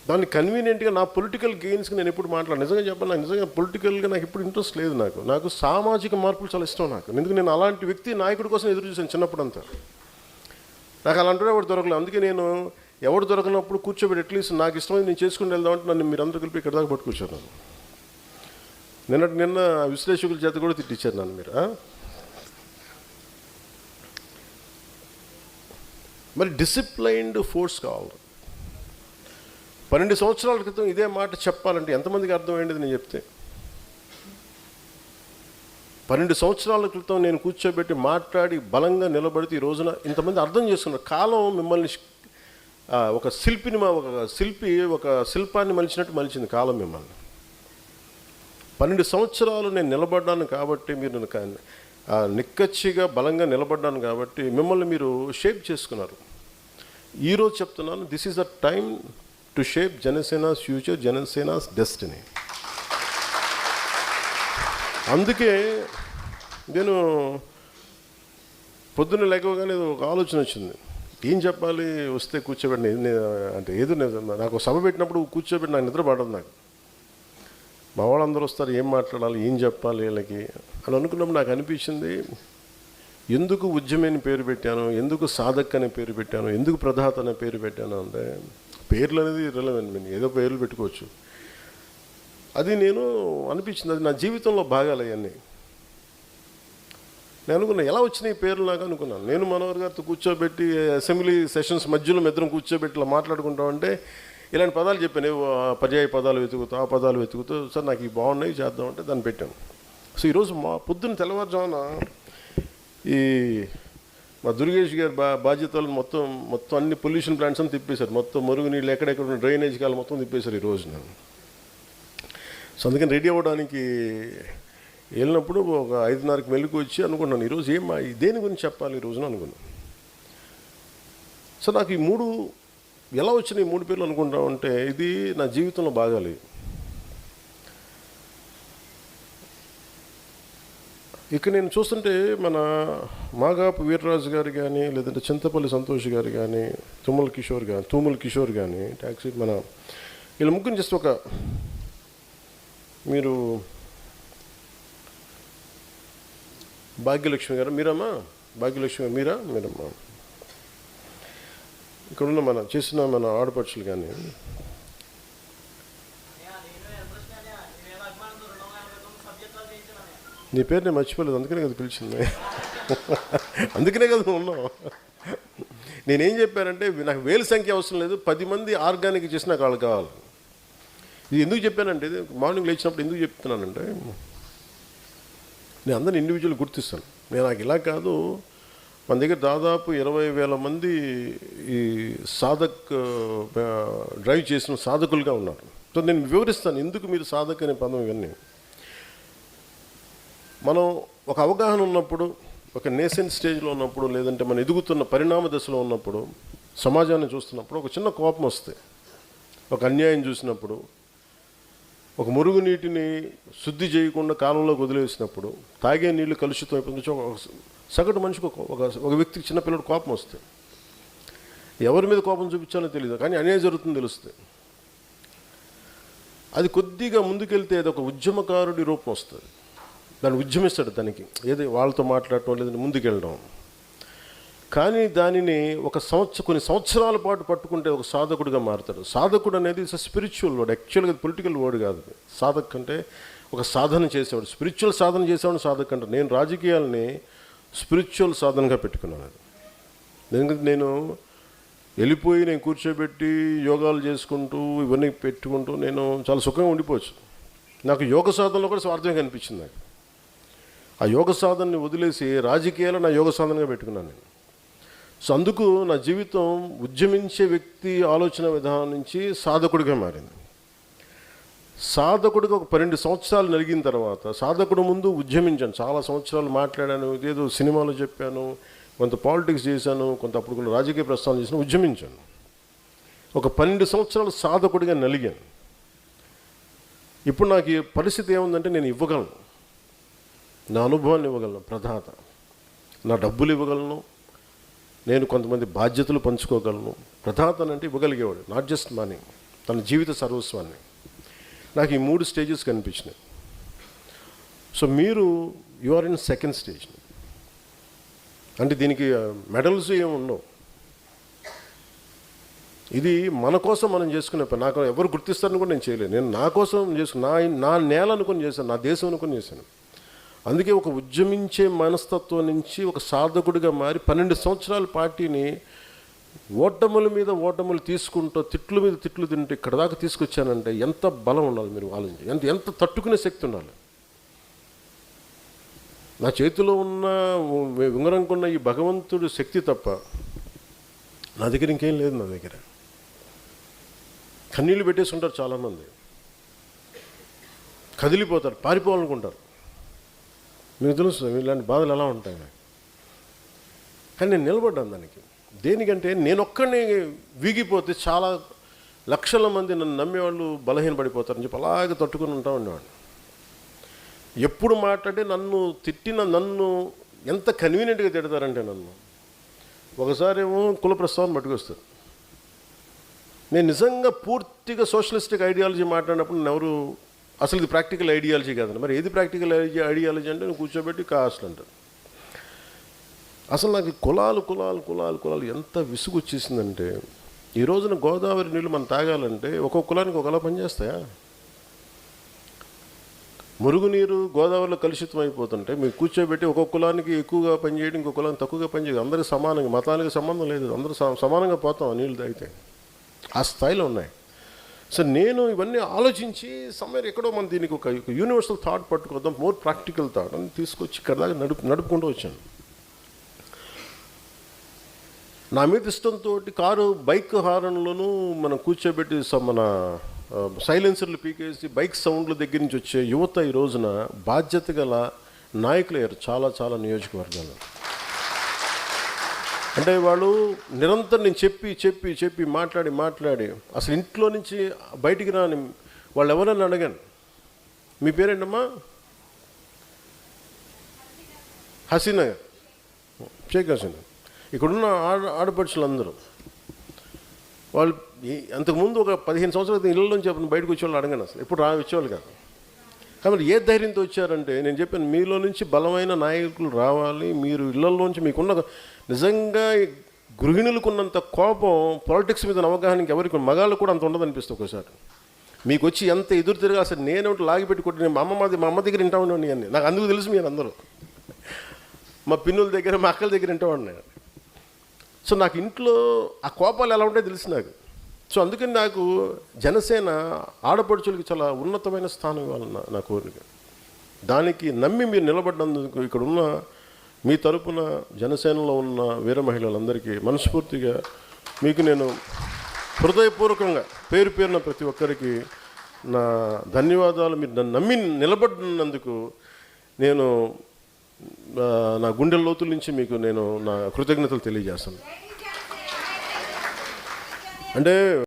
దాన్ని కన్వీనియంట్గా నా పొలిటికల్ గెయిన్స్కి నేను ఎప్పుడు మాట్లాడు. నిజంగా చెప్పాను, నాకు నిజంగా పొలిటికల్గా నాకు ఎప్పుడు ఇంట్రెస్ట్ లేదు. నాకు సామాజిక మార్పులు చాలా ఇష్టం. ఎందుకు నేను అలాంటి వ్యక్తి నాయకుడి కోసం ఎదురు చూశాను చిన్నప్పుడు అంతా. నాకు అలాంటి ఎవరు దొరకలేదు. అందుకే నేను ఎవరు దొరకనప్పుడు కూర్చోబెట్టి అట్లీస్ట్ నాకు ఇష్టమైంది నేను చేసుకుని వెళ్దామంటే నన్ను మీరందరూ కలిపి ఇక్కడ దాకా పట్టుకూర్చున్నాను. నిన్న విశ్లేషకుల చేత కూడా తిట్టించారు నన్ను మీరు. మరి డిసిప్లైన్డ్ ఫోర్స్ కావాలి. 12 సంవత్సరాల క్రితం ఇదే మాట చెప్పాలంటే ఎంతమందికి అర్థమైంది నేను చెప్తే? 12 సంవత్సరాల క్రితం నేను కూర్చోబెట్టి మాట్లాడి బలంగా నిలబడితే ఈ రోజున ఇంతమంది అర్థం చేసుకున్నారు. కాలం మిమ్మల్ని ఒక శిల్పాన్ని మలిచినట్టు మలిచింది కాలం మిమ్మల్ని. 12 సంవత్సరాలు నేను నిలబడ్డాను కాబట్టి, మీరు నిక్కచ్చిగా బలంగా నిలబడ్డాను కాబట్టి మిమ్మల్ని మీరు షేప్ చేసుకున్నారు. ఈరోజు చెప్తున్నాను, this is the time to shape Janasena's future, Janasena's destiny. అందుకే నేను పొద్దున్న లేకగానే ఒక ఆలోచన వచ్చింది, ఏం చెప్పాలి వస్తే కూర్చోబెట్టి అంటే ఏదో నాకు సభ పెట్టినప్పుడు కూర్చోబెట్టి నాకు నిద్ర పడదు. నాకు మా వాళ్ళందరూ వస్తారు, ఏం మాట్లాడాలి, ఏం చెప్పాలి వీళ్ళకి అని అనుకున్నప్పుడు నాకు అనిపించింది, ఎందుకు ఉద్యమని పేరు పెట్టాను, ఎందుకు సాధక్ అనే పేరు పెట్టాను, ఎందుకు ప్రధాత అనే పేరు పెట్టాను అంటే పేర్లు అనేది రిలవెంట్. నేను ఏదో పేర్లు పెట్టుకోవచ్చు. అది నేను అనిపించింది, అది నా జీవితంలో భాగాలు అవన్నీ. నేను అనుకున్నా ఎలా వచ్చినాయి పేర్లు నాకు అనుకున్నాను. నేను మనోహర్ గారితో కూర్చోబెట్టి అసెంబ్లీ సెషన్స్ మధ్యలో ఇద్దరం కూర్చోబెట్టి ఇలా మాట్లాడుకుంటామంటే ఇలాంటి పదాలు చెప్పాను, పర్యాయ పదాలు వెతుకుతూ ఆ పదాలు వెతుకుతూ సార్ నాకు ఇవి బాగున్నాయి చేద్దామంటే దాన్ని పెట్టాను. సో ఈరోజు పొద్దున్న తెల్లవారుజామున ఈ మా దుర్గేష్ గారి బాధ్యతలు మొత్తం అన్ని పొల్యూషన్ ప్లాంట్స్ అని తిప్పేశారు. మొత్తం మురుగునీళ్ళు ఎక్కడెక్కడ డ్రైనేజ్ కాలు మొత్తం తిప్పేశారు ఈరోజు. నేను సో అందుకని రెడీ అవ్వడానికి వెళ్ళినప్పుడు ఒక 5:30కి మెలుకు వచ్చి అనుకున్నాను, ఈరోజు దేని గురించి చెప్పాలి ఈరోజున అనుకున్నాను. సో నాకు ఈ 3 ఎలా వచ్చినాయి 3 పేర్లు అనుకుంటామంటే ఇది నా జీవితంలో భాగాలు. ఇక నేను చూస్తుంటే మన మాగాపు వీర్రాజు గారు కానీ, లేదంటే చింతపల్లి సంతోష్ గారు కానీ, తూముల కిషోర్ కానీ ట్యాక్సీ వీళ్ళ ముగ్గురు జస్ట్ ఒక మీరు భాగ్యలక్ష్మి గారు భాగ్యలక్ష్మి గారు మీరమ్మా ఇక్కడున్న చేసిన మన ఆడపడుచులు కానీ నీ పేరు నేను మర్చిపోలేదు, అందుకనే కదా పిలిచింది. అందుకనే కదా ఉన్నావు. నేనేం చెప్పానంటే నాకు వేలు సంఖ్య అవసరం లేదు, 10 మంది ఆర్గానిక్ చేసి నాకు వాళ్ళు కావాలి. ఇది ఎందుకు చెప్పానంటే మార్నింగ్ లేచినప్పుడు ఎందుకు చెప్తున్నానంటే నేను అందరిని ఇండివిజువల్ గుర్తిస్తాను. నాకు ఇలా కాదు, మన దగ్గర దాదాపు 20,000 మంది ఈ సాధక్ డ్రైవ్ చేసిన సాధకులుగా ఉన్నారు. సో నేను వివరిస్తాను ఎందుకు మీరు సాధక్ అనే పదం. ఇవన్నీ మనం ఒక అవగాహన ఉన్నప్పుడు, ఒక నేసెంట్ స్టేజ్లో ఉన్నప్పుడు, లేదంటే మనం ఎదుగుతున్న పరిణామ దశలో ఉన్నప్పుడు, సమాజాన్ని చూస్తున్నప్పుడు ఒక చిన్న కోపం వస్తే, ఒక అన్యాయం చూసినప్పుడు, ఒక మురుగునీటిని శుద్ధి చేయకుండా కాలంలోకి వదిలేసినప్పుడు, తాగే నీళ్లు కలుషితం అయిపోతుంది. సగటు మనిషికి ఒక వ్యక్తికి చిన్నపిల్లడు కోపం వస్తే ఎవరి మీద కోపం చూపించాలో తెలియదు, కానీ అన్యాయం జరుగుతుందని తెలుస్తుంది. అది కొద్దిగా ముందుకెళ్తే అది ఒక ఉద్యమకారుడి రూపం వస్తుంది. దాన్ని ఉద్యమిస్తాడు, దానికి ఏది వాళ్ళతో మాట్లాడటం లేదంటే ముందుకెళ్ళడం. కానీ దానిని కొన్ని సంవత్సరాల పాటు పట్టుకుంటే ఒక సాధకుడిగా మారుతాడు. సాధకుడు అనేది ఇట్స్ స్పిరిచువల్ వర్డ్, యాక్చువల్గా పొలిటికల్ వర్డ్ కాదు. సాధక్ అంటే ఒక సాధన చేసేవాడు, స్పిరిచువల్ సాధన చేసేవాడు సాధక్ అంటే. నేను రాజకీయాలని స్పిరిచువల్ సాధనగా పెట్టుకున్నాను. ఎందుకంటే నేను వెళ్ళిపోయి నేను కూర్చోబెట్టి యోగాలు చేసుకుంటూ ఇవన్నీ పెట్టుకుంటూ నేను చాలా సుఖంగా ఉండిపోవచ్చు. నాకు యోగ సాధనలో కూడా స్వార్థమే కనిపించింది. నాకు ఆ యోగ సాధనని వదిలేసి రాజకీయాలు నా యోగ సాధనగా పెట్టుకున్నాను నేను. సో అందుకు నా జీవితం ఉద్యమించే వ్యక్తి ఆలోచన విధానం నుంచి సాధకుడిగా మారింది. సాధకుడిగా ఒక 12 సంవత్సరాలు నలిగిన తర్వాత, సాధకుడు ముందు ఉద్యమించాను, చాలా సంవత్సరాలు మాట్లాడాను, ఏదో సినిమాలో చెప్పాను, కొంత పాలిటిక్స్ చేశాను, కొంత అప్పుడు కొన్ని రాజకీయ ప్రస్తావన చేశాను, ఉద్యమించాను. ఒక 12 సంవత్సరాలు సాధకుడిగా నలిగాను. ఇప్పుడు నాకు ఈ పరిస్థితి ఏముందంటే నేను ఇవ్వగలను, నా అనుభవాన్ని ఇవ్వగలను, ప్రధాత నా డబ్బులు ఇవ్వగలను, నేను కొంతమంది బాధ్యతలు పంచుకోగలను. ప్రధాత అంటే ఇవ్వగలిగేవాడు, నాట్ జస్ట్ మనీ. తన జీవిత సర్వస్వాన్ని. నాకు ఈ 3 స్టేజెస్ కనిపించినాయి. సో మీరు you are in second stage. అంటే దీనికి మెడల్స్ ఏమి ఉండవు. ఇది మన కోసం మనం చేసుకునే పని. నాకు ఎవరు గుర్తిస్తారని కూడా నేను చేయలేదు. నేను నా కోసం నా నేల అనుకుని చేశాను, నా దేశం అనుకుని చేశాను. అందుకే ఒక ఉద్యమించే మనస్తత్వం నుంచి ఒక సాధకుడిగా మారి 12 సంవత్సరాల పార్టీని ఓటముల మీద ఓటములు తీసుకుంటూ తిట్లు మీద తిట్లు తింటూ ఇక్కడ దాకా తీసుకొచ్చానంటే ఎంత బలం ఉండాలి మీరు ఆలోచించి, ఎంత తట్టుకునే శక్తి ఉండాలి. నా చేతిలో ఉన్న ఉంగరంకున్న ఈ భగవంతుడి శక్తి తప్ప నా దగ్గర ఇంకేం లేదు. నా దగ్గర కన్నీళ్ళు పెట్టేసి ఉంటారు చాలామంది, కదిలిపోతారు, పారిపోవాలనుకుంటారు. మీకు తెలుసు ఇలాంటి బాధలు ఎలా ఉంటాయి. కానీ నేను నిలబడ్డాను దానికి. దేనికంటే నేను ఒక్కడిని వీగిపోతే చాలా లక్షల మంది నన్ను నమ్మేవాళ్ళు బలహీనపడిపోతారని చెప్పి అలాగే తట్టుకుని ఉంటా ఉండేవాడిని. ఎప్పుడు మాట్లాడి నన్ను ఎంత కన్వీనియంట్గా తిడతారంటే నన్ను ఒకసారి ఏమో కుల ప్రస్తావన పట్టుకొస్తారు. నేను నిజంగా పూర్తిగా సోషలిస్టిక్ ఐడియాలజీ మాట్లాడినప్పుడు నన్ను ఎవరు అసలు ఇది ప్రాక్టికల్ ఐడియాలజీ కాదండి. మరి ఏది ప్రాక్టికల్ ఐడియాలజీ అంటే నేను కూర్చోబెట్టి కాస్ట్ అంటారు. అసలు నాకు కులాలు ఎంత విసుగు వచ్చేసిందంటే, ఈ రోజున గోదావరి నీళ్ళు మనం తాగాలంటే ఒక్కొక్క కులానికి ఒకలా పనిచేస్తాయా? మురుగునీరు గోదావరిలో కలుషితం అయిపోతుంటే మీరు కూర్చోబెట్టి ఒక్కొక్క కులానికి ఎక్కువగా పనిచేయడం, ఇంకొక కులానికి తక్కువగా పనిచేయడం, అందరికీ సమానంగా, మతానికి సంబంధం లేదు, అందరూ సమానంగా పోతాం ఆ నీళ్ళు తాగితే. ఆ స్థాయిలో ఉన్నాయి. సో నేను ఇవన్నీ ఆలోచించి సమ్మర్ ఎక్కడో మనం దీనికి ఒక యూనివర్సల్ థాట్ పట్టుకోద్దాం, మోర్ ప్రాక్టికల్ థాట్ అని తీసుకొచ్చి ఇక్కడ దాకా నడుపుకుంటూ వచ్చాను. నా మీద ఇష్టంతో బైక్ హారన్లోనూ మనం కూర్చోబెట్టి మన సైలెన్సర్లు పీకేసి బైక్ సౌండ్ల దగ్గర నుంచి వచ్చే యువత ఈ రోజున బాధ్యత గల నాయకులు అయ్యారు చాలా నియోజకవర్గాలు. అంటే వాళ్ళు నిరంతరం నేను చెప్పి మాట్లాడి అసలు ఇంట్లో నుంచి బయటికి రాని వాళ్ళు ఎవరన్నా అడగాను, మీ పేరేంటమ్మా? హసీనా, షేక్ హసీనా. ఇక్కడున్న ఆడపడుచులు అందరూ వాళ్ళు అంతకుముందు ఒక 15 సంవత్సరాల క్రితం ఇళ్ళలోంచి చెప్పిన బయటకు వచ్చేవాళ్ళు అడగాను, అసలు ఎప్పుడు వచ్చేవాళ్ళు కాదు. కాబట్టి ఏ ధైర్యంతో వచ్చారంటే నేను చెప్పాను, మీలో నుంచి బలమైన నాయకులు రావాలి. మీరు ఇళ్లలోంచి మీకున్న నిజంగా గృహిణులకున్నంత కోపం పాలిటిక్స్ మీద అవగాహనకి ఎవరికి మగాళ్ళు కూడా అంత ఉండదు అనిపిస్తుంది ఒకసారి. మీకు వచ్చి ఎంత ఎదురు తిరగా అసలు నేనేమిటి లాగిపెట్టి కొట్టి మా అమ్మ దగ్గర వింటా ఉండేవాడిని అన్నీ. నాకు అందుకు తెలుసు మీరు అందరూ మా పిన్నుల దగ్గర మా అక్కల దగ్గర వింటా. సో నాకు ఇంట్లో ఆ కోపాలు ఎలా ఉంటాయో తెలుసు నాకు. సో అందుకని నాకు జనసేన ఆడపడుచులకి చాలా ఉన్నతమైన స్థానం ఇవ్వాలన్న నా కోరిక. దానికి నమ్మి మీరు నిలబడినందుకు ఇక్కడ ఉన్న మీ తరపున జనసేనలో ఉన్న వీర మహిళలందరికీ మనస్ఫూర్తిగా మీకు నేను హృదయపూర్వకంగా పేరున ప్రతి ఒక్కరికి నా ధన్యవాదాలు. మీరు నన్ను నమ్మి నిలబడినందుకు నేను నా గుండెల లోతుల నుంచి మీకు నేను నా కృతజ్ఞతలు తెలియజేస్తాను. అంటే